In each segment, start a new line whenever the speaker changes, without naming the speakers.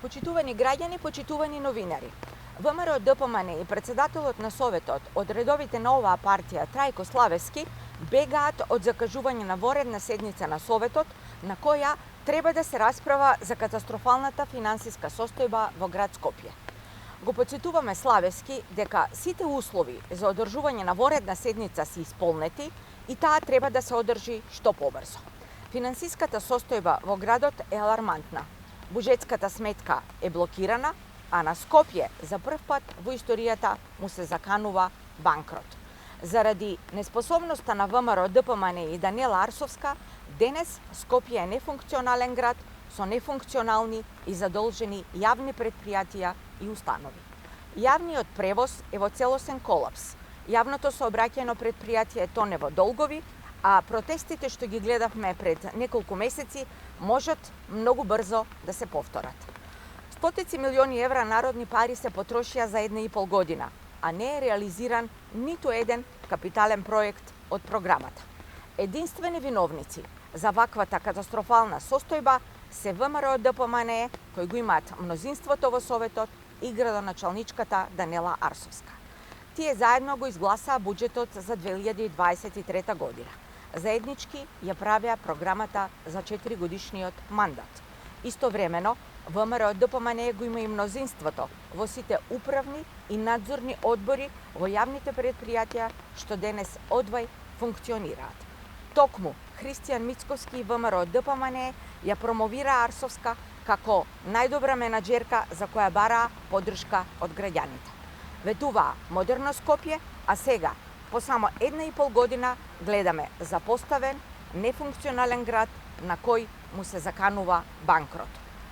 Почитувани граѓани, почитувани новинари. ВМРО ДПМН и председателот на Советот од редовите на оваа партија Трајко Славевски бегаат од закажување на воредна седница на Советот на која треба да се расправа за катастрофалната финансиска состојба во град Скопје. Го потсетуваме Славевски дека сите услови за одржување на воредна седница се исполнети и таа треба да се одржи што побрзо. Финансиската состојба во градот е алармантна. Буџетската сметка е блокирана, а на Скопје за прв пат во историјата му се заканува банкрот. Заради неспособноста на ВМРО ДПМН и Даниела Арсовска, денес Скопје е нефункционален град со нефункционални и задолжени јавни предпријатија и установи. Јавниот превоз е во целосен колапс. Јавното сообраќајно предпријатие тоне во долгови, а протестите што ги гледавме пред неколку месеци можат многу брзо да се повторат. Стотици милиони евра народни пари се потрошија за 1,5 година, а не е реализиран ниту еден капитален проект од програмата. Единствени виновници за ваквата катастрофална состојба се ВМРО ДПМН, кои го имаат мнозинството во Советот, и градоначалничката Даниела Арсовска. Тие заедно го изгласаа буџетот за 2023 година. Заеднички ја правеа програмата за 4-годишниот мандат. Истовремено, ВМРО ДПМН го има и мнозинството во сите управни и надзорни одбори во јавните предпријатија што денес одвај функционираат. Токму Христијан Мицковски и ВМРО ДПМН ја промовира Арсовска како најдобра менаџерка за која бараа поддршка од граѓаните. Ветуваа модерно Скопје, а сега, по само 1,5 година, гледаме запоставен, нефункционален град на кој му се заканува банкрот.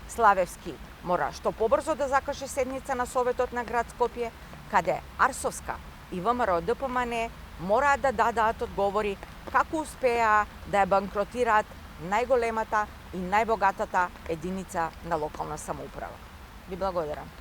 Славевски мора што побрзо да закаже седница на Советот на град Скопје, каде Арсовска и ВМРО ДПМН мораат да дадат одговори како успеа да ја банкротираат најголемата и најбогатата единица на локална самоуправа. Ви благодарам.